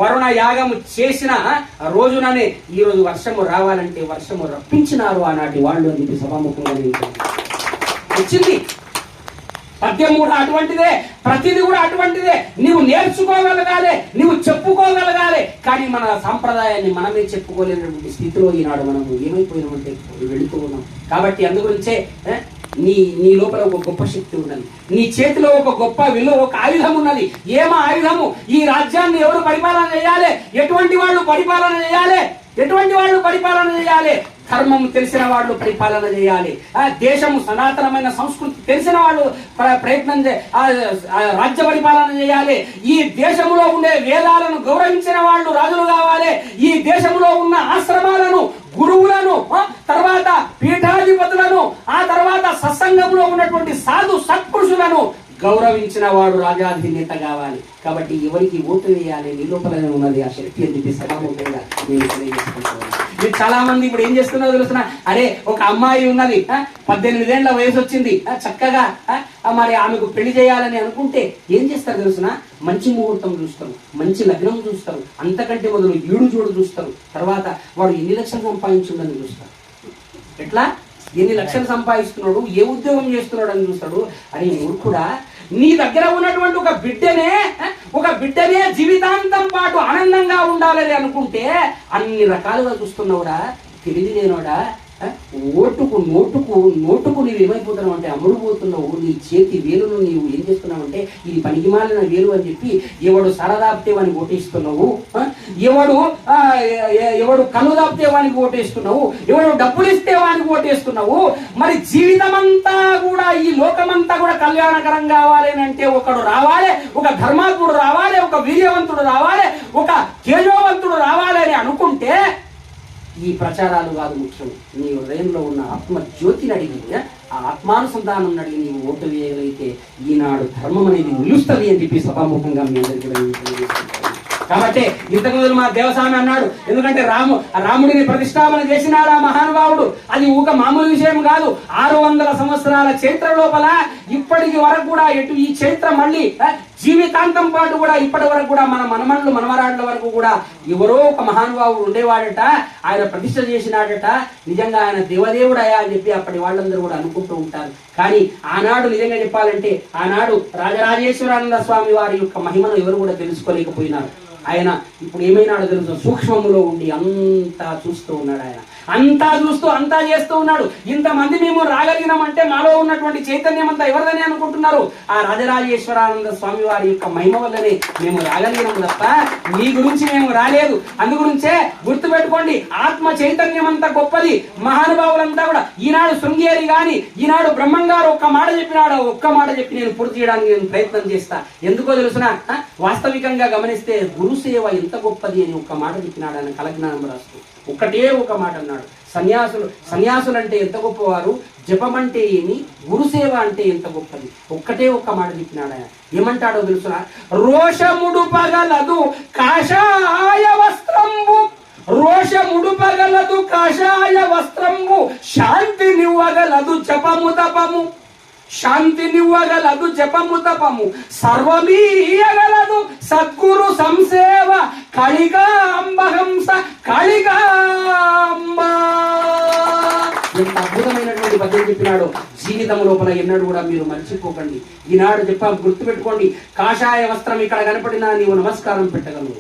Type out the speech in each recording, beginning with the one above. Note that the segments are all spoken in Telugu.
వరుణ యాగము చేసిన రోజుననే ఈ రోజు వర్షము రావాలంటే వర్షము రప్పించినారు ఆనాటి వాళ్ళు అని చెప్పి సభాముఖంగా వచ్చింది. పద్యం కూడా అటువంటిదే, ప్రతిది కూడా అటువంటిదే. నీవు నేర్చుకోగలగాలి, నీవు చెప్పుకోగలగాలి. కానీ మన సాంప్రదాయాన్ని మనమే చెప్పుకోలేనటువంటి స్థితిలో ఈనాడు మనము ఏమైపోయినామంటే వెళుతూ ఉన్నాం. కాబట్టి అందుగురించే నీ లోపల ఒక గొప్ప శక్తి ఉన్నది, నీ చేతిలో ఒక గొప్ప విలువ, ఒక ఆయుధం ఉన్నది. ఏమ ఆయుధము? ఈ రాజ్యాన్ని ఎవరు పరిపాలన చేయాలి? ఎటువంటి వాళ్ళు పరిపాలన చేయాలి? ఎటువంటి వాళ్ళు పరిపాలన చేయాలి? ధర్మము తెలిసిన వాళ్ళు పరిపాలన చేయాలి. దేశము సనాతనమైన సంస్కృతి తెలిసిన వాళ్ళు ప్రయత్నం రాజ్య పరిపాలన చేయాలి. ఈ దేశంలో ఉండే వేదాలను గౌరవించిన వాళ్ళు రాజులు కావాలి. ఈ దేశంలో ఉన్న ఆశ్రమాలను, గురువులను, తర్వాత పీఠాధిపతులను, ఆ తర్వాత సత్సంగంలో ఉన్నటువంటి సాధు సత్పురుషులను గౌరవించిన వాడు రాజాధినేత కావాలి. కాబట్టి ఎవరికి ఓటు వేయాలి? నీ లోపలనే ఉన్నది ఆ శక్తి అని చెప్పి సభాముఖంగా నేను తెలియజేసుకుంటున్నాను. మీరు చాలా మంది ఇప్పుడు ఏం చేస్తున్నారో తెలుస్తున్నా, అరే ఒక అమ్మాయి ఉన్నది, 18 ఏళ్ల వయసు వచ్చింది, చక్కగా మరి ఆమెకు పెళ్లి చేయాలని అనుకుంటే ఏం చేస్తారు తెలుసునా? మంచి ముహూర్తం చూస్తారు, మంచి లగ్నం చూస్తారు, అంతకంటే మొదలు ఈడు జోడు చూస్తారు. తర్వాత వాడు ఎన్ని లక్షలు సంపాదించుండని చూస్తారు. ఎట్లా ఎన్ని లక్షలు సంపాదిస్తున్నాడు, ఏ ఉద్యోగం చేస్తున్నాడు అని చూస్తాడు. అని మూర్ఖుడా, నీ దగ్గర ఉన్నటువంటి ఒక బిడ్డనే జీవితాంతం పాటు ఆనందంగా ఉండాలని అనుకుంటే అన్ని రకాలుగా చూస్తున్నావుడా? తెలివి లేనోడా? నోటుకు నీవు ఏమైపోతున్నావు అంటే అమ్ముడుపోతున్నావు. నీ చేతి వేలును నీవు ఏం చేస్తున్నావు ఇది పనికిమాలిన వేలు అని చెప్పి ఎవడు సరదాపితే వానికి ఓటేస్తున్నావు, ఎవడు కన్ను దాపితే వానికి ఓటేస్తున్నావు, ఎవడు డబ్బులు ఇస్తే వానికి ఓటేస్తున్నావు. మరి జీవితమంతా కూడా ఈ లోకమంతా కూడా కళ్యాణకరం కావాలి అంటే ఒకడు రావాలి, ఒక ధర్మాత్ముడు రావాలి, ఒక వీర్యవంతుడు రావాలి, ఒక తేజోవంతుడు రావాలి అని అనుకుంటే ఈ ప్రచారాలు కాదు ముఖ్యం. నీ హృదయంలో ఉన్న ఆత్మ జ్యోతిని అడిగి, ఆ ఆత్మానుసంధానం అడిగి నీవు ఓటు వేయగలిగితే ఈనాడు ధర్మం అనేది నిలుస్తుంది అని చెప్పి సభాముఖంగా మీ అందరికీ. కాబట్టి ఇంతకుముందు మా దేవస్వామి అన్నాడు, ఎందుకంటే రాముడిని ప్రతిష్టాపన చేసినాడు ఆ మహానుభావుడు. అది ఊక మామూలు విషయం కాదు. 600 సంవత్సరాల చరిత్ర లోపల ఇప్పటికి వరకు కూడా ఈ చరిత్ర మళ్ళీ జీవితాంతం పాటు కూడా ఇప్పటి వరకు కూడా మన మనమళ్ళు మనవరాళ్ళ వరకు కూడా ఎవరో ఒక మహానుభావుడు ఉండేవాడట, ఆయన ప్రతిష్ట చేసినాడట, నిజంగా ఆయన దేవదేవుడయా అని చెప్పి అప్పటి వాళ్ళందరూ కూడా అనుకుంటూ ఉంటారు. కానీ ఆనాడు నిజంగా చెప్పాలంటే ఆనాడు రాజరాజేశ్వరానంద స్వామి వారి యొక్క మహిమను ఎవరు కూడా తెలుసుకోలేకపోయినారు. ఆయన ఇప్పుడు ఏమైనాడో తెలుసు, సూక్ష్మంలో ఉండి అంతా చూస్తూ ఉన్నాడు. ఆయన అంతా చూస్తూ అంతా చేస్తూ ఉన్నాడు. ఇంతమంది మేము రాగలిగినామంటే మాలో ఉన్నటువంటి చైతన్యం అంతా ఎవరిదని అనుకుంటున్నారు? ఆ రాజరాజేశ్వరానంద స్వామి వారి యొక్క మహిమ వల్లనే మేము రాగలిగినాము తప్ప మీ గురించి మేము రాలేదు. అందుగురించే గుర్తుపెట్టుకోండి, ఆత్మ చైతన్యం అంతా గొప్పది. మహానుభావులంతా కూడా ఈనాడు శృంగేరి గాని ఈనాడు బ్రహ్మంగారు ఒక్క మాట చెప్పినాడు, ఒక్క మాట చెప్పి నేను పూర్తి చేయడానికి నేను ప్రయత్నం చేస్తా. ఎందుకో తెలుసునా? వాస్తవికంగా గమనిస్తే గురుసేవ ఎంత గొప్పది అని ఒక్క మాట చెప్పినాడు ఆయన కలజ్ఞానం రాస్తూ. ఒక్కటే ఒక మాట అన్నాడు, సన్యాసులు అంటే ఎంత గొప్పవారు, జపం అంటే ఏమి, గురుసేవ అంటే ఎంత గొప్పది. ఒక్కటే ఒక్క మాట చెప్పినాడు ఆయన. ఏమంటాడో తెలుసునా? రోషముడు పగలదు కాషాయ వస్త్రంబు, రోషముడు పగలదు కాషాయ వస్త్రంబు, శాంతి నివ్వగలదు జపము తపము, శాంతి నివ్వగలదు జపము తపము, సర్వమీయగలదు సద్గురు సంసేవ, కళికాంబహంస కళికాంబ. ఎంత అద్భుతమైనటువంటి పద్యం చెప్పినాడు. జీవితం లోపల ఎన్నడూ కూడా మీరు మర్చిపోకండి. ఈనాడు చెప్పాం, గుర్తుపెట్టుకోండి, కాషాయ వస్త్రం ఇక్కడ కనపడినా నీవు నమస్కారం పెట్టగలవు.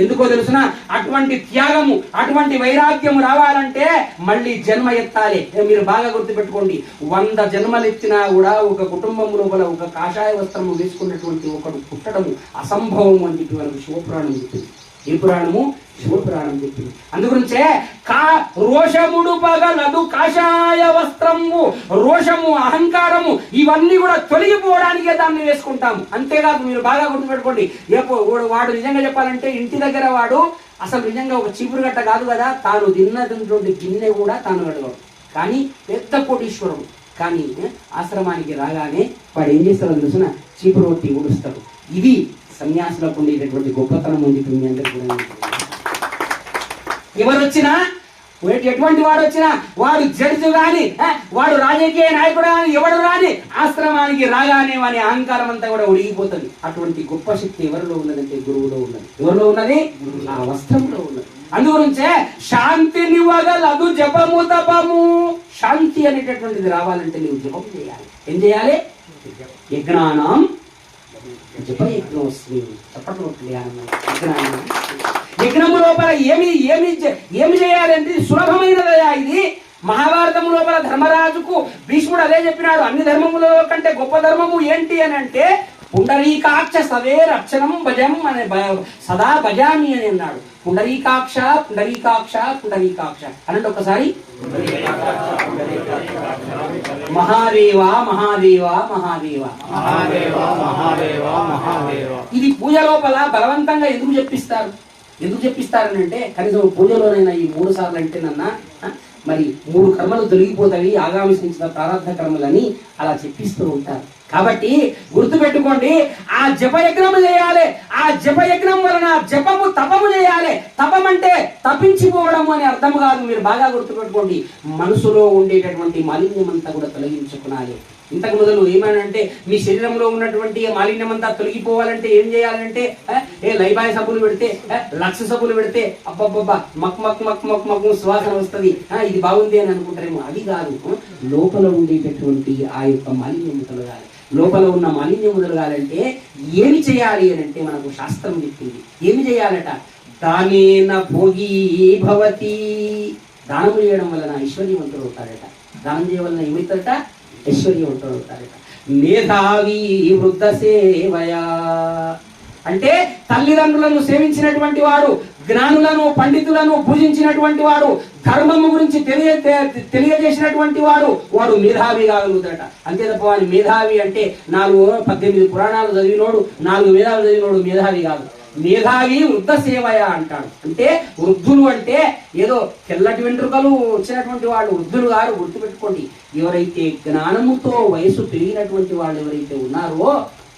ఎందుకో తెలుసునా? అటువంటి త్యాగము, అటువంటి వైరాగ్యము రావాలంటే మళ్ళీ జన్మ ఎత్తాలి. మీరు బాగా గుర్తుపెట్టుకోండి, 100 జన్మలు ఎత్తినా కూడా ఒక కుటుంబం లోపల ఒక కాషాయ వస్త్రము వేసుకున్నటువంటి ఒకడు పుట్టడము అసంభవం అని చెప్పి మనకు శివపురాణం చెప్పింది. ఏ పురాణము? శివపురాణం చెప్పింది. అందుగురించే రోషముడు పగలదు కాషాయ వస్త్రము, రోషము, అహంకారము ఇవన్నీ కూడా తొలగిపోవడానికే దాన్ని వేసుకుంటాము. అంతేకాదు మీరు బాగా గుర్తుపెట్టుకోండి, వాడు నిజంగా చెప్పాలంటే ఇంటి దగ్గర వాడు అసలు నిజంగా ఒక చీపురు గట్ట కాదు కదా, తాను తిన్నటువంటి గిన్నె కూడా తాను గడవడు. కానీ పెద్ద కోటీశ్వరుడు. కానీ ఆశ్రమానికి రాగానే వాడు ఏం చేస్తాడో తెలుసిన? చీపురు కొట్టి ఊడుస్తాడు. ఇది సన్యాసులకు ఉండేటటువంటి గొప్పతనం ఉంది. ఎవరు వచ్చినా ఎటువంటి వాడు వచ్చినా వాడు జడ్జి గాని వాడు రాజకీయ నాయకుడు కానీ ఎవడు రాని ఆశ్రమానికి రాగానే వాని అహంకారం అంతా కూడా ఉడిగిపోతుంది. అటువంటి గొప్ప శక్తి ఎవరిలో ఉన్నదంటే గురువులో ఉన్నది. ఎవరిలో ఉన్నది? ఆ వస్త్రంలో ఉన్నది. అందుగురించే శాంతినివ్వగలదు జపము తపము. శాంతి అనేటటువంటిది రావాలంటే నీవు జపం చేయాలి. ఏం చేయాలి? యజ్ఞానం జప యజ్ఞం వస్తుంది. చెప్పట్లు యజ్ఞము లోపల ఏమి చేయాలంటే సులభమైనదయా ఇది. మహాభారతం లోపల ధర్మరాజుకు భీష్ముడు అదే చెప్పినాడు. అన్ని ధర్మముల కంటే గొప్ప ధర్మము ఏంటి అని అంటే పుండరీకాక్ష సవే రక్షణం భజం అనే సదా భజామి అని అన్నాడు. పుండరీకాక్ష పుండరీకాక్ష పుండరీకాక్ష అనంటే ఒకసారి మహాదేవ మహాదేవ మహాదేవ ఇది పూజ లోపల బలవంతంగా ఎందుకు చెప్పిస్తారని అంటే కనీసం పూజలోనైనా ఈ 3 సార్లు అంటేనన్నా మరి 3 కర్మలు తొలగిపోతాయి ఆగామించిన ప్రారంభ కర్మలని అలా చెప్పిస్తూ ఉంటారు. కాబట్టి గుర్తుపెట్టుకోండి, ఆ జపయజ్ఞము చేయాలి. ఆ జపయజ్ఞం వలన జపము తపము చేయాలి. తపం అంటే తప్పించిపోవడము అని అర్థం కాదు. మీరు బాగా గుర్తుపెట్టుకోండి, మనసులో ఉండేటటువంటి మాలిన్యం అంతా కూడా తొలగించుకునాలి. ఇంతకు మొదలు ఏమనంటే మీ శరీరంలో ఉన్నటువంటి మాలిన్యం అంతా తొలగిపోవాలంటే ఏం చేయాలంటే లైబాయ్ సబ్బులు పెడితే లక్ష సబ్బులు పెడితే అబ్బబ్బబ్బా మక్ మక్ మక్ మక్ మక్ సువాసన వస్తుంది, ఇది బాగుంది అని అనుకుంటారేమో. అది కాదు, లోపల ఉండేటటువంటి ఆ యొక్క మాలిన్యం తొలగాలి. లోపల ఉన్న మాలిన్యం తొలగాలంటే ఏమి చేయాలి అని అంటే మనకు శాస్త్రం చెప్పింది. ఏమి చేయాలట? దానేన భోగి భవతి. దానం చేయడం వలన ఐశ్వర్యవంతుడు అవుతాడట. దానం చేయడం వలన ఏమవుతాడట? ఐశ్వర్యవంతుడు అవుతాడట. మేధావి వృద్ధ సేవయా అంటే తల్లిదండ్రులను సేవించినటువంటి వాడు, జ్ఞానులను పండితులను పూజించినటువంటి వాడు, ధర్మము గురించి తెలియజేసినటువంటి వాడు మేధావి కాగలుగుతాడట. అంతే తప్ప వాడి మేధావి అంటే 18 పురాణాలు చదివినోడు 4 వేదాలు చదివినోడు మేధావి కాదు. మేధావి వృద్ధ సేవయ అంటాడు. అంటే వృద్ధులు అంటే ఏదో తెల్లటి వెంట్రుకలు వచ్చినటువంటి వాళ్ళు వృద్ధులు గారు. గుర్తుపెట్టుకోండి, ఎవరైతే జ్ఞానముతో వయసు పెరిగినటువంటి వాళ్ళు ఎవరైతే ఉన్నారో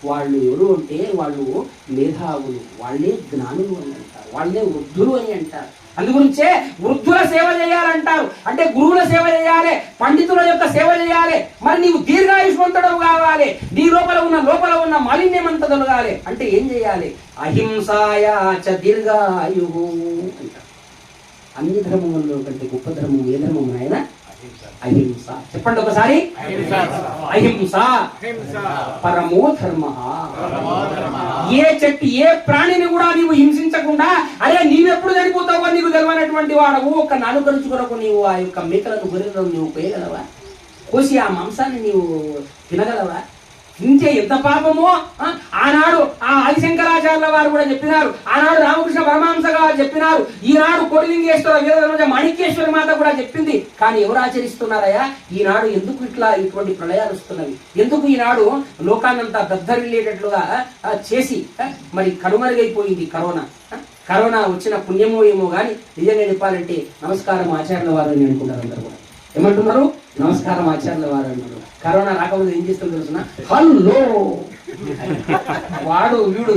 వాళ్ళు ఎవరు అంటే వాళ్ళు మేధావులు, వాళ్ళే జ్ఞానులు అని అంటారు, వాళ్ళే వృద్ధులు అని అంటారు. అందుగురించే వృద్ధుల సేవ చేయాలంటారు. అంటే గురువుల సేవ చేయాలి, పండితుల యొక్క సేవ చేయాలి. మరి నీవు దీర్ఘాయుష్మంతుడు కావాలి, నీ లోపల ఉన్న మాలిన్యం అంతా తొలగాలి అంటే ఏం చేయాలి? అహింసాయ చ దీర్ఘాయు అంటారు. అన్ని ధర్మములలో కంటే గొప్ప ధర్మం ఏ ధర్మం ఆయన? అహింస. చెప్పండి ఒకసారి, అహింస పరమో ధర్మ. ఏ ప్రాణిని కూడా నీవు హింసించకుండా, అరే నీవెప్పుడు చనిపోతావో నీకు తెలియనటువంటి వాడవు, ఒక నాలుగరుచు కొరకు నీవు ఆ యొక్క మేకలను గొర్రెలను నీవు పోయగలవా? కోసి ఆ మాంసాన్ని నీవు తినగలవా? ఇంకే ఎంత పాపమో ఆనాడు ఆ ఆదిశంకరాచార్యుల వారు కూడా చెప్పినారు, ఆనాడు రామకృష్ణ పరమహంస గారు చెప్పినారు, ఈనాడు కోటిలింగేశ్వర వీరధర్మజ మాణిక్యేశ్వర మాత కూడా చెప్పింది. కానీ ఎవరు ఆచరిస్తున్నారయ్యా? ఈనాడు ఎందుకు ఇటువంటి ప్రళయాలు వస్తున్నవి? ఎందుకు ఈనాడు లోకాన్నంతా దద్దరిల్లేటట్లుగా చేసి మరి కనుమరుగైపోయింది కరోనా వచ్చిన పుణ్యమో ఏమో కానీ నిజంగా చెప్పాలంటే నమస్కారం ఆచార్యుల వారు అని అనుకుంటారు. అందరూ కూడా ఏమంటున్నారు? నమస్కారం ఆచార్యుల వారు అంటున్నారు. కరోనా రాకముందు ఏం చేస్తుంది తెలుసిన? హల్లో వాడు వీడు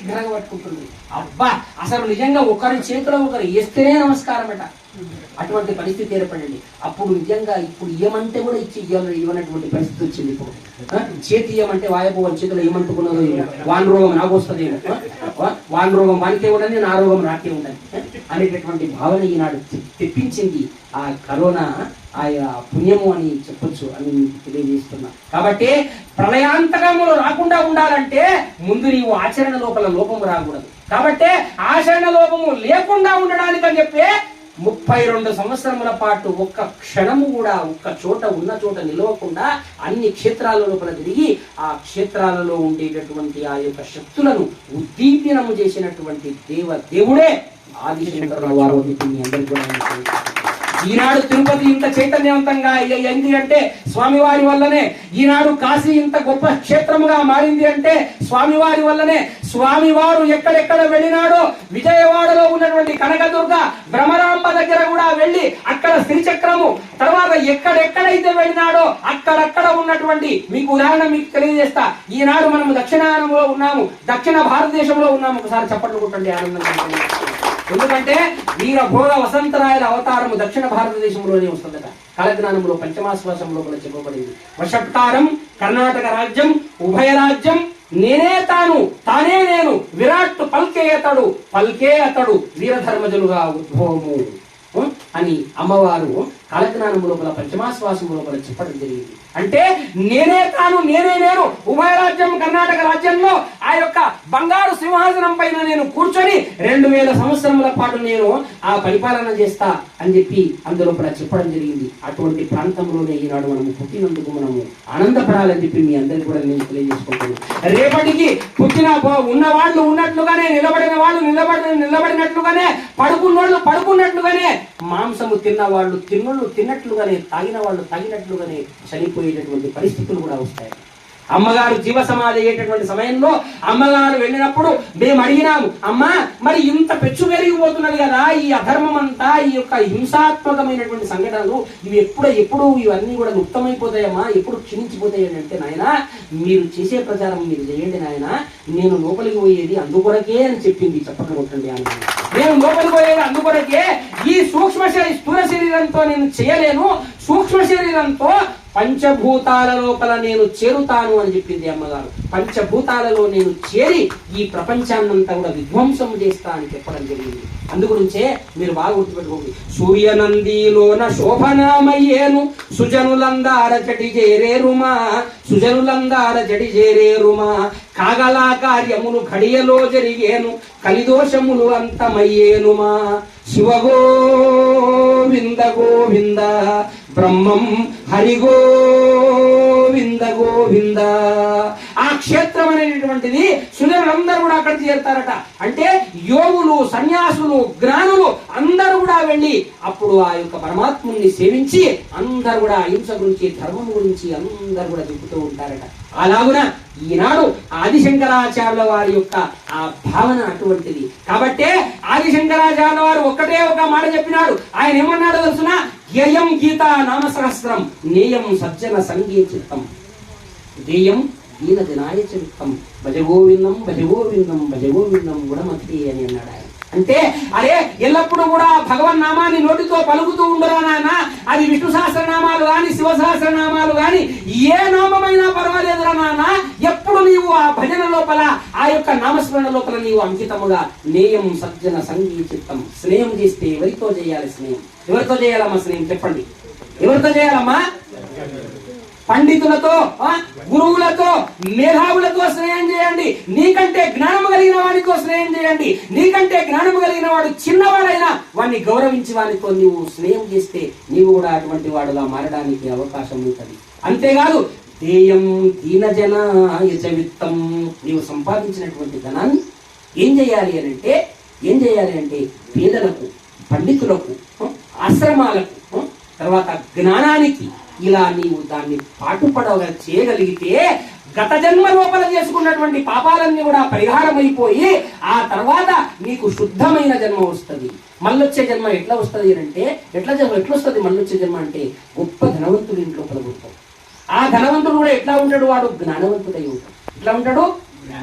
ఘనగా పట్టుకుంటుంది. అబ్బా, అసలు నిజంగా ఒకరి చేతిలో ఒకరు వేస్తేనే నమస్కారం అట. అటువంటి పరిస్థితి ఏర్పడండి. అప్పుడు నిజంగా ఇప్పుడు ఏమంటే కూడా ఇవ్వనటువంటి పరిస్థితి వచ్చింది. ఇప్పుడు చేతి ఏమంటే వాయపు వాళ్ళ చేతిలో ఏమంటుకున్నదో వాన్ రోగం నాకు వస్తుందేమో, వాన్ రోగం వానికే ఉండని నా రోగం నాకే ఉండని అనేటటువంటి భావన ఈనాడు తెప్పించింది ఆ కరోనా. ఆ పుణ్యము అని చెప్పొచ్చు అని తెలియజేస్తున్నా. కాబట్టి ప్రళయాంతకములు రాకుండా ఉండాలంటే ముందు నీవు ఆచరణ లోపము రాకూడదు. కాబట్టి ఆచరణ లోపము లేకుండా ఉండడానికని చెప్పి 32 సంవత్సరముల పాటు ఒక్క క్షణము కూడా ఒక్క చోట ఉన్న చోట నిలవకుండా అన్ని క్షేత్రాల లోపల తిరిగి ఆ క్షేత్రాలలో ఉండేటటువంటి ఆ యొక్క శక్తులను ఉద్దీపనము చేసినటువంటి దేవుడే ఆదిశంకరుల వారు. ఈనాడు తిరుపతి ఇంత చైతన్యవంతంగా అయింది అంటే స్వామివారి వల్లనే. ఈనాడు కాశీ ఇంత గొప్ప క్షేత్రముగా మారింది అంటే స్వామివారి వల్లనే. స్వామివారు ఎక్కడెక్కడ వెళ్ళినాడో విజయవాడలో ఉన్నటువంటి కనకదుర్గ భ్రమరాంబ దగ్గర కూడా వెళ్ళి అక్కడ శ్రీచక్రము, తర్వాత ఎక్కడెక్కడైతే వెళ్ళినాడో అక్కడక్కడ ఉన్నటువంటి, మీకు ఉదాహరణ మీకు తెలియజేస్తా, ఈనాడు మనము దక్షిణాయనంలో ఉన్నాము, దక్షిణ భారతదేశంలో ఉన్నాము. ఒకసారి చప్పట్లు కొట్టండి ఆనందంగా. ఎందుకంటే వీరభోగ వసంతరాయల అవతారము దక్షిణ భారతదేశంలోనే వస్తుందట. కాలజ్ఞానంలో పంచమాశ్వాసంలో కూడా చెప్పబడింది. వషట్కారం కర్ణాటక రాజ్యం ఉభయ రాజ్యం నేనే తాను తానే నేను విరాట్ పల్కే అతడు వీరధర్మజులుగా ఉద్భవము అని అమ్మవారు కాలజ్ఞానం లోపల పంచమాశ్వాసం లోపల చెప్పడం జరిగింది. అంటే నేనే తాను నేనే నేను ఉభయ రాజ్యం కర్ణాటక రాజ్యంలో ఆ యొక్క బంగారు సింహాసనం పైన నేను కూర్చొని 2000 సంవత్సరముల పాటు నేను ఆ పరిపాలన చేస్తా అని చెప్పి అందులోపల చెప్పడం జరిగింది. అటువంటి ప్రాంతంలోనే ఈనాడు మనము పుట్టినందుకు మనము ఆనందపడాలని చెప్పి మీ అందరికీ కూడా నేను తెలియజేసుకుంటున్నాను. రేపటికి పుట్టిన ఉన్నవాళ్ళు ఉన్నట్లుగానే నిలబడిన వాళ్ళు నిలబడినట్లుగానే పడుకున్నోళ్ళు పడుకున్నట్లుగానే మాంసము తిన్నవాళ్ళు తిన్నట్లుగానే తాగిన వాళ్ళు తాగినట్లుగానే చనిపోయేటటువంటి పరిస్థితులు కూడా వస్తాయి. అమ్మగారు జీవ సమాధి అయ్యేటటువంటి సమయంలో అమ్మగారు వెళ్ళినప్పుడు మేము అడిగినాము, అమ్మా మరి ఇంత పెచ్చు పెరిగిపోతున్నది కదా, ఈ అధర్మం అంతా ఈ యొక్క హింసాత్మకమైనటువంటి సంఘటనలు ఇవి ఎప్పుడు ఇవన్నీ కూడా లుప్తమైపోతాయమ్మా, ఎప్పుడు క్షీణించిపోతాయి అంటే, నాయన మీరు చేసే ప్రచారం మీరు చేయండి నాయన, నేను లోపలికి పోయేది అందుకొరకే అని చెప్పింది. చెప్పండి కొట్టండి అని. నేను లోపలికి పోయేది అందుకొరకే, ఈ స్థూల శరీరంతో నేను చేయలేను, సూక్ష్మ శరీరంతో పంచభూతాల లోపల నేను చేరుతాను అని చెప్పింది అమ్మగారు. పంచభూతాలలో నేను చేరి ఈ ప్రపంచాన్నంతా కూడా విధ్వంసం చేస్తా అని చెప్పడం జరిగింది. అందుగురించే మీరు బాగా గుర్తుపెట్టుకోండి. సూర్యనందిలోన శోభనామయ్యేను సుజనులందార జటి చేరేరుమా కాగలా కార్యములు ఘడియలో జరిగేను కలిదోషములు అంతమయ్యేనుమా శివగోవింద గోవింద బ్రహ్మం హరిగోవింద గోవింద. ఆ క్షేత్రం అనేటటువంటిది సుజనులందరూ కూడా అక్కడ చేరుతారట. అంటే యోగులు సన్యాసులు జ్ఞానులు అందరూ కూడా వెళ్ళి అప్పుడు ఆ యొక్క పరమాత్ముని సేవించి అందరూ కూడా అహింస గురించి ధర్మం గురించి అందరూ కూడా చెబుతూ ఉంటారట. అలాగున ఈనాడు ఆదిశంకరాచార్యుల వారి యొక్క ఆ భావన అటువంటిది. కాబట్టే ఆదిశంకరాచార్యుల వారు ఒక్కటే ఒక మాట చెప్పినాడు. ఆయన ఏమన్నాడో తెలుసునా? ధ్యేయం గీత నామ సహస్రం నేయం సజ్జన సంగీ చిత్తం ధ్యేయం దీన జనాయ చిత్తం భజగోవిందం భజగోవిందం భజగోవిందం గుణమతి అని అన్నాడు ఆయన. అంటే అరే ఎల్లప్పుడూ కూడా భగవన్ నామాన్ని నోటితో పలుకుతూ ఉండరా నాయన, అది విష్ణు సహస్రనామాలు గాని శివ సహస్రనామాలు గాని ఏ నామమైనా పర్వాలేదురా నాన్న, ఎప్పుడు నీవు ఆ భజన లోపల ఆ యొక్క నామస్మరణ లోపల నీవు అంకితముగా నేయం సజ్జన సంగీ చిత్తం. స్నేహం చేస్తే ఎవరితో చేయాలి స్నేహం? ఎవరితో చేయాలమ్మా స్నేహం? చెప్పండి, ఎవరితో చేయాలమ్మా? పండితులతో, గురువులతో, మేధావులతో స్నేహం చేయండి. నీకంటే జ్ఞానము కలిగిన వాడితో స్నేహం చేయండి. నీకంటే జ్ఞానము కలిగిన వాడు చిన్నవాడైనా వాడిని గౌరవించి వాడితో నీవు స్నేహం చేస్తే నీవు కూడా అటువంటి వాడుగా మారడానికి అవకాశం ఉంటుంది. అంతేకాదు ధ్యేయం దీనజనాయ విత్తం. నీవు సంపాదించినటువంటి ధనాన్ని ఏం చేయాలి అంటే పేదలకు, పండితులకు, ఆశ్రమాలకు, తర్వాత జ్ఞానానికి ఇలా నీవు దాన్ని పాటుపడగా చేయగలిగితే గత జన్మ లోపల చేసుకున్నటువంటి పాపాలన్నీ కూడా పరిహారమైపోయి ఆ తర్వాత నీకు శుద్ధమైన జన్మ వస్తుంది. మళ్ళొచ్చే జన్మ ఎట్లా వస్తుంది అంటే ఎట్లొస్తుంది మళ్ళొచ్చే జన్మ అంటే గొప్ప ధనవంతుడి ఇంట్లో పలుకుతాడు. ఆ ధనవంతుడు కూడా ఎట్లా ఉంటాడు? వాడు జ్ఞానవంతుడై ఉంటాడు. ఎట్లా ఉంటాడు?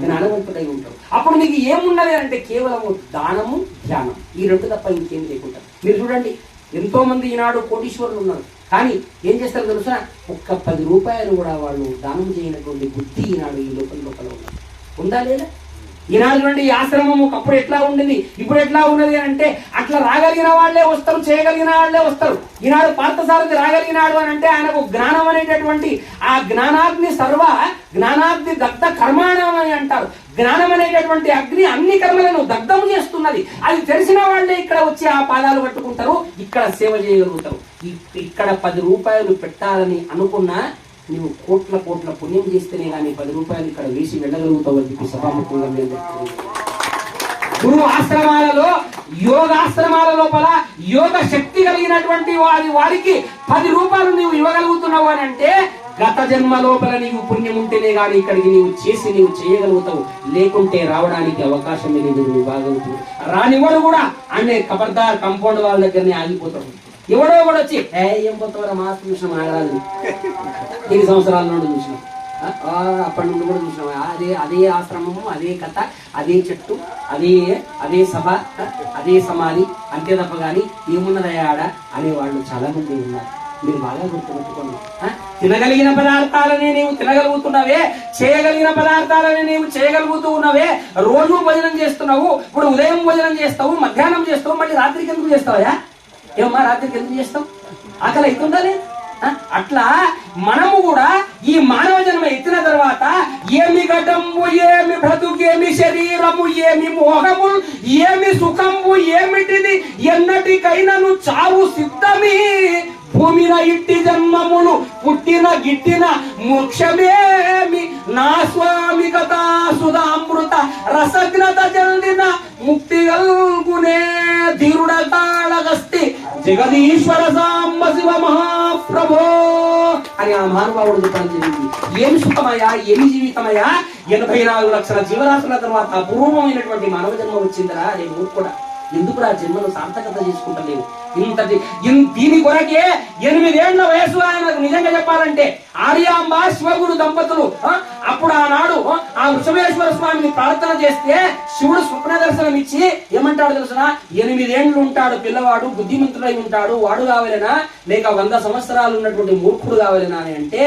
జ్ఞానవంతుడై ఉంటాడు. అప్పుడు నీకు ఏమున్నది అంటే కేవలము దానము, ధ్యానం, ఈ రెండు తప్ప ఇంకేం లేకుండా. మీరు చూడండి, ఎంతో మంది ఈనాడు కోటీశ్వరులు ఉన్నారు, కానీ ఏం చేస్తారు తెలుసా? ఒక్క 10 రూపాయలు కూడా వాళ్ళు దానం చేయనటువంటి బుద్ధి ఈనాడు ఈ లోపల ఉన్నారు. ఉందా లేదా? ఈనాడు చూడండి, ఈ ఆశ్రమం ఒకప్పుడు ఎట్లా ఉండేది, ఇప్పుడు ఎట్లా ఉన్నది అంటే అట్లా రాగలిగిన వాళ్ళే వస్తారు, చేయగలిగిన వాళ్ళే వస్తారు. ఈనాడు పార్థసారథి రాగలిగినాడు అని అంటే ఆయనకు జ్ఞానం అనేటటువంటి ఆ జ్ఞానాగ్ని జ్ఞానాగ్ని దగ్ధ కర్మాణం అని అంటారు. జ్ఞానం అనేటటువంటి అగ్ని అన్ని కర్మలను దగ్ధం చేస్తున్నది. అది తెలిసిన వాళ్ళే ఇక్కడ వచ్చి ఆ పాదాలు పట్టుకుంటారు, ఇక్కడ సేవ చేయగలుగుతారు. ఇక్కడ 10 రూపాయలు పెట్టాలని అనుకున్నా నువ్వు కోట్ల పుణ్యం చేస్తేనే కానీ 10 రూపాయలు ఇక్కడ వేసి వెళ్ళగలుగుతావు అని చెప్పి సభాముఖంగా గురు ఆశ్రమాలలో, యోగాశ్రమాల లోపల యోగ శక్తి కలిగినటువంటి వారికి 10 రూపాయలు నీవు ఇవ్వగలుగుతున్నావు అని అంటే గత జన్మ లోపల నీవు పుణ్యం ఉంటేనే కానీ ఇక్కడికి నీవు చేయగలుగుతావు. లేకుంటే రావడానికి అవకాశమే లేదు. నువ్వు బాగలుగుతావు. రానివాడు కూడా అనే ఖబర్దార్ కంపౌండ్ వాళ్ళ దగ్గరనే ఆగిపోతాడు. ఎవడో కూడా వచ్చి ఏం పోతావరా మాస్ చూసినాం, ఆగరాదు 10 సంవత్సరాల నుండి చూసినాం, అప్పటి నుండి కూడా చూసినాం. అదే ఆశ్రమము, అదే కథ, అదే చెట్టు, అదే సభ, అదే సమాధి, అంతే తప్ప కానీ ఏమున్నదయ్యా ఆడ అనేవాళ్ళు చాలా మంది ఉన్నారు. మీరు బాగా గుర్తుపెట్టుకోండి. తినగలిగిన పదార్థాలనే నీవు తినగలుగుతున్నావే, చేయగలిగిన పదార్థాలనే నీవు చేయగలుగుతూ ఉన్నావే. రోజు భోజనం చేస్తున్నావు. ఇప్పుడు ఉదయం భోజనం చేస్తావు, మధ్యాహ్నం చేస్తావు, మళ్ళీ రాత్రికి ఎందుకు చేస్తావా? ఏమమ్మా రాత్రికి ఎందుకు చేస్తావు? ఆకలి అవుతుందా? అట్లా మనము కూడా ఈ మానవ జన్మ ఎత్తిన తర్వాత ఏమి ఘటము, ఏమి బ్రతుకేమి శరీరము, ఏమి మోహము, ఏమి సుఖము, ఏమిటిది ఎన్నటికైనను చావు సిద్ధమి. భూమిన ఇట్టి జన్మములు పుట్టిన గిట్టిన మోక్షమేమి. నా స్వామి కథా సుధామృత రసజ్ఞత చెందిన ముక్తి గల్గునే ధీరుడతాళగస్తి జగదీశ్వర సాంబ శివ మహాప్రభో అని ఆ మహానుభావుడు చెప్పడం జరిగింది. ఏమి సుఖమయ్యా, ఏమి జీవితమయ్యా, 84 లక్షల జీవరాశుల తర్వాత అపూర్వమైనటువంటి మానవ జన్మ వచ్చిందరా అనే నువ్వు కూడా ఎందుకు ఆ జన్మను సార్థకత చేసుకుంటలేవు? దీని కొరకే 8 ఏళ్ల వయసు ఆయనకు నిజంగా చెప్పాలంటే ఆర్యాంబ శివగురు దంపతులు అప్పుడు ఆనాడు ఆ వృషభేశ్వర స్వామిని ప్రార్థన చేస్తే శివుడు స్వప్న దర్శనం ఇచ్చి ఏమంటాడు తెలుసిన? 8 ఏళ్ళు ఉంటాడు పిల్లవాడు, బుద్ధిమంతుడై ఉంటాడు, వాడు కావాలనా లేక 100 సంవత్సరాలు ఉన్నటువంటి మూర్ఖుడు కావాలనా అని అంటే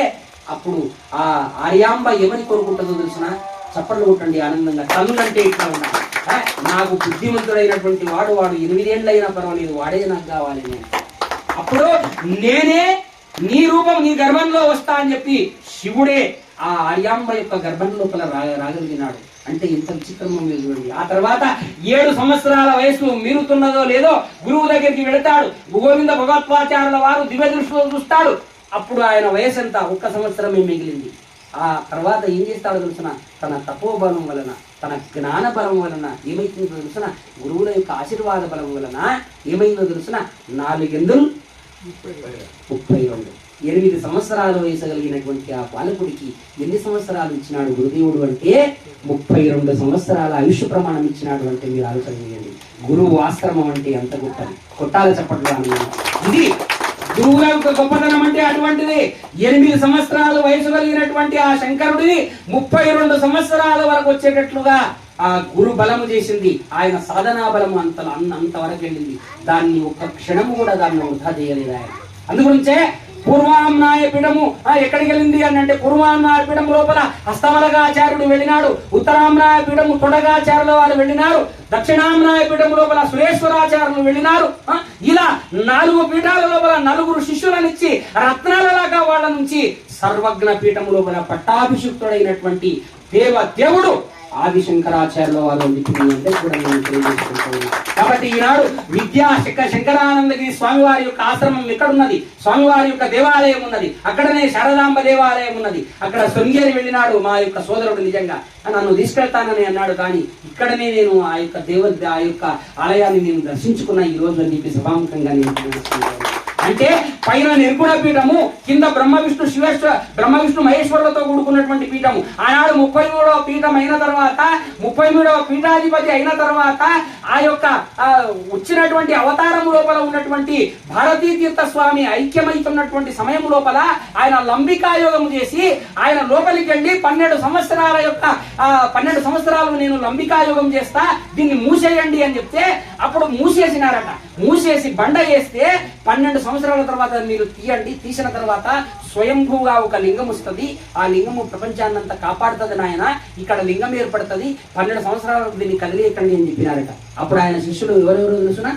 అప్పుడు ఆ ఆర్యాంబ ఏమని కోరుకుంటుందో తెలుసిన? చప్పట్లు కొట్టండి ఆనందంగా. తల్లులంటే ఇట్లా ఉన్నా, నాకు బుద్ధిమంతుడైనటువంటి వాడు 8 ఏళ్ళైనా పర్వాలేదు, వాడే నాకు కావాలి. అప్పుడు నేనే నీ రూపం నీ గర్భంలో వస్తా అని చెప్పి శివుడే ఆ ఆర్యాంబ యొక్క గర్భం లోపల రాగలిగినాడు. అంటే ఇంత విచిత్రమో మీరు చూడండి. ఆ తర్వాత 7 సంవత్సరాల వయసు మీరుతున్నదో లేదో గురువు దగ్గరికి వెళతాడు. గోవింద భగవత్పాచార్యుల వారు దివ్య దృష్టిలో చూస్తాడు. అప్పుడు ఆయన వయసు ఎంత? 1 సంవత్సరమే మిగిలింది. ఆ తర్వాత ఏం చేస్తాడో తెలుసిన? తన తపోబలం వలన, తన జ్ఞాన బలం వలన ఏమైతుందో తెలుసిన? గురువుల యొక్క ఆశీర్వాద బలం వలన ఏమైందో తెలుసిన? 4 ఎందులు 32. 8 సంవత్సరాల వయసు కలిగినటువంటి ఆ బాలకుడికి ఎన్ని సంవత్సరాలు ఇచ్చినాడు గురుదేవుడు అంటే 32 సంవత్సరాల ఆయుష్ ప్రమాణం ఇచ్చినాడు. అంటే మీరు ఆలోచన చేయండి. గురువు ఆశ్రమం అంటే ఎంత గొప్పది. కొట్టాల చెప్పట్లు ఇది గురువుల యొక్క గొప్పతనం అంటే అటువంటిది. 8 సంవత్సరాల వయసు కలిగినటువంటి ఆ శంకరుడిని 32 సంవత్సరాల వరకు వచ్చేటట్లుగా ఆ గురు బలము చేసింది. ఆయన సాధనా బలము అంతవరకు వెళ్ళింది. దాన్ని ఒక్క క్షణము కూడా దాన్ని వృధా చేయలేదు ఆయన. అందుగురించే పూర్వామ్నాయ పీఠము ఎక్కడికి వెళ్ళింది అని అంటే పూర్వామ్నాయ పీఠం లోపల హస్తమలగాచార్యుడు వెళ్ళినాడు. ఉత్తరామ్నాయ పీఠము తొడగాచార్యుల వారు వెళ్ళినారు. దక్షిణామ్నాయ పీఠం లోపల సురేశ్వరాచార్యులు వెళ్ళినారు. ఇలా 4 పీఠాల లోపల 4 శిష్యులనిచ్చి రత్నాలలాగా వాళ్ళ నుంచి సర్వజ్ఞ పీఠము లోపల పట్టాభిషిక్తుడైనటువంటి దేవుడు ఆదిశంకరాచార్యుల వారు అంటే కూడా నేను తెలియజేసుకుంటున్నాను. కాబట్టి ఈనాడు విద్యా శంకరానందగిరి స్వామివారి యొక్క ఆశ్రమం ఎక్కడున్నది? స్వామివారి యొక్క దేవాలయం ఉన్నది. అక్కడనే శారదాంబ దేవాలయం ఉన్నది. అక్కడ శృంగేరి వెళ్ళినాడు మా యొక్క సోదరుడు. నిజంగా నన్ను తీసుకెళ్తానని అన్నాడు. కానీ ఇక్కడనే నేను ఆ యొక్క ఆలయాన్ని నేను దర్శించుకున్నా ఈ రోజు అని చెప్పి సభాముఖంగా నేను తెలుసుకున్నాను. అంటే పైన నిర్గుణ పీఠము, కింద బ్రహ్మ విష్ణు మహేశ్వరులతో కూడుకున్నటువంటి పీఠము. ఆనాడు 33వ పీఠం అయిన తర్వాత 33వ పీఠాధిపతి అయిన తర్వాత ఆ యొక్క వచ్చినటువంటి అవతారము లోపల ఉన్నటువంటి భారతీ తీర్థ స్వామి ఐక్యమైతున్నటువంటి సమయం లోపల ఆయన లంబికాయోగము చేసి ఆయన లోపలికి వెళ్ళి 12 సంవత్సరాలు నేను లంబికాయోగం చేస్తా, దీన్ని మూసేయండి అని చెప్తే అప్పుడు మూసేసినారట. మూసేసి బండ వేస్తే 12 సంవత్సరాల తర్వాత మీరు తీయండి. తీసిన తర్వాత స్వయంభూగా ఒక లింగం వస్తుంది. ఆ లింగము ప్రపంచాన్నంతా కాపాడుతుంది నాయన. ఇక్కడ లింగం ఏర్పడుతుంది. 12 సంవత్సరాలకు దీన్ని కదిలేయకండి అని చెప్పినారట. అప్పుడు ఆయన శిష్యులు ఎవరెవరు తెలుసునా?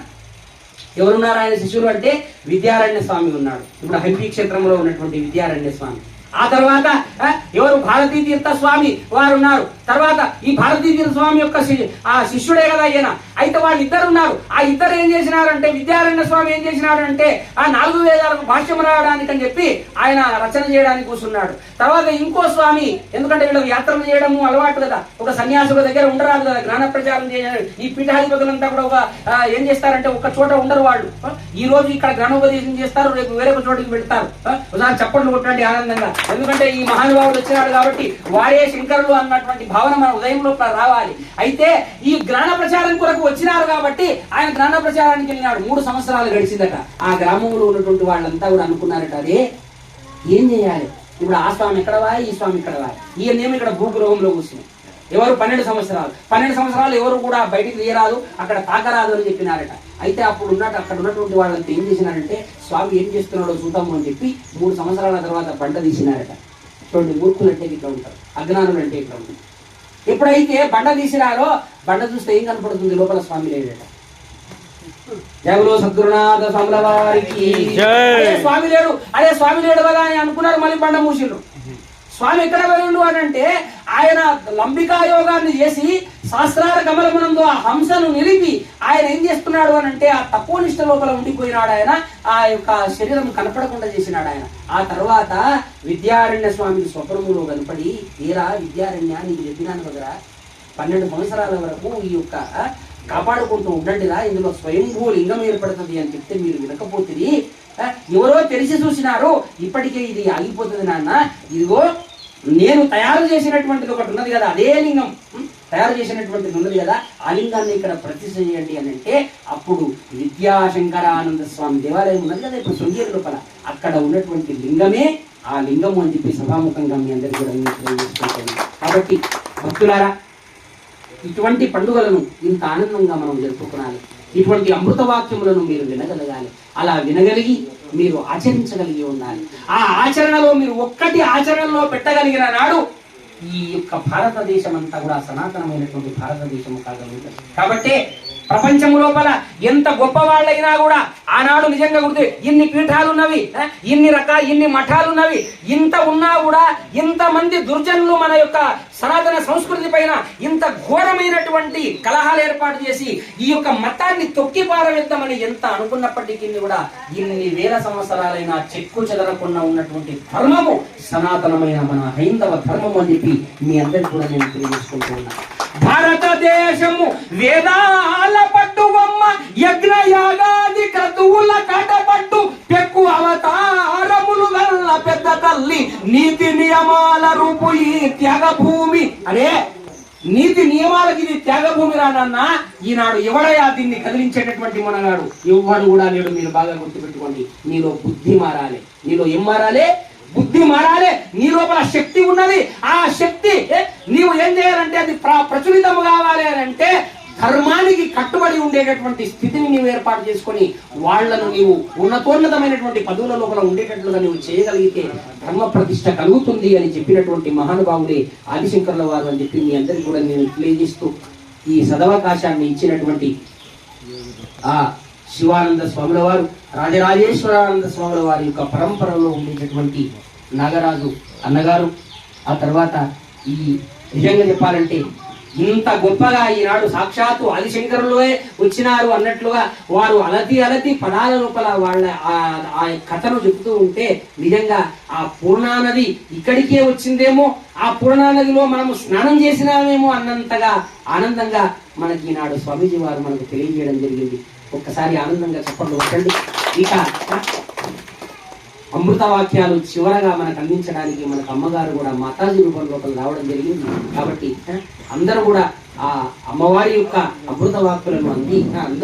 ఎవరున్నారు ఆయన శిష్యులు అంటే విద్యారణ్య స్వామి ఉన్నాడు. ఇప్పుడు హంపి క్షేత్రంలో ఉన్నటువంటి విద్యారణ్య స్వామి. ఆ తర్వాత ఎవరు? భారతీ తీర్థ స్వామి వారు ఉన్నారు. తర్వాత ఈ భారతీ తీర్థ స్వామి యొక్క ఆ శిష్యుడే కదా ఈయన. అయితే వాళ్ళిద్దరు ఉన్నారు. ఆ ఇద్దరు ఏం చేసినారంటే విద్యారణ్య స్వామి ఏం చేసినాడంటే ఆ 4 వేదాలకు భాష్యం రావడానికి అని చెప్పి ఆయన రచన చేయడానికి కూర్చున్నాడు. తర్వాత ఇంకో స్వామి, ఎందుకంటే వీళ్ళకి యాత్రలు చేయడము అలవాటు కదా, ఒక సన్యాసుల దగ్గర ఉండరాదు కదా, జ్ఞాన ప్రచారం చేయాలి. ఈ పీఠాధిపతులంతా కూడా ఏం చేస్తారంటే ఒక చోట ఉండరు వాళ్ళు. ఈ రోజు ఇక్కడ జ్ఞానోపదేశం చేస్తారు, రేపు వేరే ఒక చోటికి పెడతారు. ఒకసారి చప్పట్లు కొట్టండి ఆనందంగా. ఎందుకంటే ఈ మహానుభావుడు వచ్చినాడు కాబట్టి వారే శంకరులు అన్నటువంటి భావన మన ఉదయంలో రావాలి. అయితే ఈ జ్ఞాన ప్రచారం కొరకు వచ్చినారు కాబట్టి ఆయన జ్ఞాన ప్రచారానికి వెళ్ళినాడు. 3 సంవత్సరాలు గడిచిందట. ఆ గ్రామంలో ఉన్నటువంటి వాళ్ళంతా కూడా అనుకున్నారట, అదే ఏం చేయాలి, ఇప్పుడు ఆ స్వామి ఎక్కడ వాయి, ఈ స్వామి ఇక్కడ వాయి. ఈయనేమో ఇక్కడ భూగృహంలో కూర్చున్నాయి. ఎవరు 12 సంవత్సరాలు ఎవరు కూడా బయటికి తీయరాదు, అక్కడ తాకరాదు అని చెప్పినారట. అయితే అప్పుడు అక్కడ ఉన్నటువంటి వాళ్ళంతా ఏం చేసినారంటే స్వామి ఏం చేస్తున్నాడో చూద్దాము అని చెప్పి 3 సంవత్సరాల తర్వాత బండ తీసినారట. చూడండి, మూర్ఖులు అంటే ఇట్లా ఉంటారు, అజ్ఞానులు అంటే ఇట్లా ఉంటారు. ఎప్పుడైతే బండ తీసినారో బండ చూస్తే ఏం కనపడుతుంది, లోపల స్వామి లేడట. జగలో సద్గురునాథ స్వాముల వారికి స్వామి లేడు, స్వామి లేడు కదా అని అనుకున్నారు. మళ్ళీ బండ మూసిండ్రు. స్వామి ఎక్కడ పోయిండు అని అంటే ఆయన లంబికా యోగాన్ని చేసి శాస్త్రాల గమనమునందు ఆ హంసను నిలిపి ఆయన ఏం చేస్తున్నాడు అని అంటే ఆ తపోనిష్ట లోపల ఉండిపోయినాడు. ఆయన ఆ యొక్క శరీరం కనపడకుండా చేసినాడు ఆయన. ఆ తర్వాత విద్యారణ్య స్వామికి స్వప్నములో కనపడి, తీరా విద్యారణ్య నీకు చెప్పినాను కదరా 12 సంవత్సరాల వరకు ఈ యొక్క కాపాడుకుంటూ ఉండండిరా, ఇందులో స్వయంభూ లింగం ఏర్పడుతుంది అని చెప్తే మీరు వినకపోతుంది. ఎవరో తెలిసి చూసినారు, ఇప్పటికే ఇది ఆగిపోతుంది నాన్న. ఇదిగో నేను తయారు చేసినటువంటిది ఒకటి ఉన్నది కదా, అదే లింగం తయారు చేసినటువంటిది ఉన్నది కదా, ఆ లింగాన్ని ఇక్కడ ప్రతిష్ఠ చేయండి అని అంటే అప్పుడు విద్యాశంకరానంద స్వామి దేవాలయం ఉన్నది కదా ఇప్పుడు శృంగేరి లోపల, అక్కడ ఉన్నటువంటి లింగమే ఆ లింగము అని చెప్పి సభాముఖంగా మీ అందరికీ కూడా తెలియజేసుకుంటాను. కాబట్టి భక్తులారా, ఇటువంటి పండుగలను ఇంత ఆనందంగా మనం జరుపుకోవాలి. ఇటువంటి అమృత వాక్యములను మీరు వినగలగాలి. అలా వినగలిగి మీరు ఆచరించగలిగి ఉండాలి. ఆ ఆచరణలో మీరు ఒక్కటి ఆచరణలో పెట్టగలిగిన నాడు ఈ యొక్క భారతదేశం అంతా కూడా సనాతనమైనటువంటి భారతదేశము కాగలుగుతుంది. కాబట్టి ప్రపంచం లోపల ఎంత గొప్ప వాళ్ళైనా కూడా ఆనాడు నిజంగా గుర్తు, ఇన్ని పీఠాలున్నవి, ఇన్ని మఠాలున్నవి, ఇంత ఉన్నా కూడా ఇంతమంది దుర్జనులు మన యొక్క సనాతన సంస్కృతి పైన ఇంత ఘోరమైనటువంటి కలహాలు ఏర్పాటు చేసి ఈ యొక్క మతాన్ని తొక్కి పారవేద్దామని ఎంత అనుకున్నప్పటికీ కూడా ఇన్ని వేల సంవత్సరాలైనా చెక్కు చెదరకుండా ఉన్నటువంటి ధర్మము సనాతనమైన మన హైందవ ధర్మము అని చెప్పి మీ అందరికీ కూడా నేను తెలియజేసుకుంటూ ఉన్నాను. భారతదేశము వేదాల పట్టువమ్మ, యజ్ఞ యాగాది క్రతువుల కటపట్టు, పెక్కు అవతారములు గల్ల పెద్ద తల్లి, నీతి నియమాల రూపు ఈ త్యాగభూమి. అరే నీతి నియమాలకి ఇది త్యాగభూమి రానన్నా. ఈనాడు ఎవడయా దీన్ని కదిలించేటటువంటి మనగాడు ఎవడు కూడా లేడు. మీరు బాగా గుర్తుపెట్టుకోండి. నీలో బుద్ధి మారాలి. నీలో ఏం మారాలి? బుద్ధి మారాలి. నీ లోపల శక్తి ఉన్నది. ఆ శక్తి నీవు ఏం చేయాలంటే అది ప్రచురితము కావాలి అని అంటే ధర్మానికి కట్టుబడి ఉండేటటువంటి స్థితిని నీవు ఏర్పాటు చేసుకొని వాళ్లను నీవు ఉన్నతోన్నతమైనటువంటి పదవుల లోపల ఉండేటట్లుగా నీవు చేయగలిగితే ధర్మ ప్రతిష్ట కలుగుతుంది అని చెప్పినటువంటి మహానుభావుడే ఆదిశంకరుల వారు అని చెప్పి మీ అందరికీ కూడా నేను తెలియజేస్తూ ఈ సదవకాశాన్ని ఇచ్చినటువంటి ఆ శివానంద స్వాముల వారు, రాజరాజేశ్వరానంద స్వాముల వారి యొక్క పరంపరలో ఉండేటటువంటి నాగరాజు అన్నగారు, ఆ తర్వాత ఈ నిజంగా చెప్పాలంటే ఇంత గొప్పగా ఈనాడు సాక్షాత్తు ఆదిశంకరులే వచ్చినారు అన్నట్లుగా వారు అలతి పదాల లోపల వాళ్ళ ఆ కథను చెబుతూ ఉంటే నిజంగా ఆ పూర్ణానది ఇక్కడికే వచ్చిందేమో, ఆ పూర్ణానదిలో మనము స్నానం చేసినామేమో అన్నంతగా ఆనందంగా మనకి ఈనాడు స్వామీజీ వారు మనకు తెలియజేయడం జరిగింది. ఒక్కసారి ఆనందంగా చెప్పండి కొట్టండి. ఇక అమృత వాక్యాలు చివరగా మనకు అందించడానికి మనకు అమ్మగారు కూడా మాతాజీ రూపం లోపల రావడం జరిగింది. కాబట్టి అందరూ కూడా ఆ అమ్మవారి యొక్క అమృత వాక్యాలను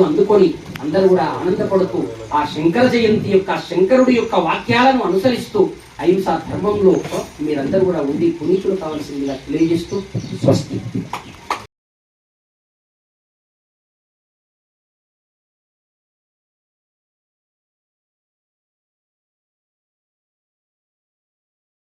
అందుకొని అందరూ కూడా ఆనందపడుతూ ఆ శంకర జయంతి యొక్క శంకరుడి యొక్క వాక్యాలను అనుసరిస్తూ అహింసా ధర్మంలో మీరందరూ కూడా ఉండి పునీతులు కావాల్సిందిగా తెలియజేస్తూ స్వస్తి.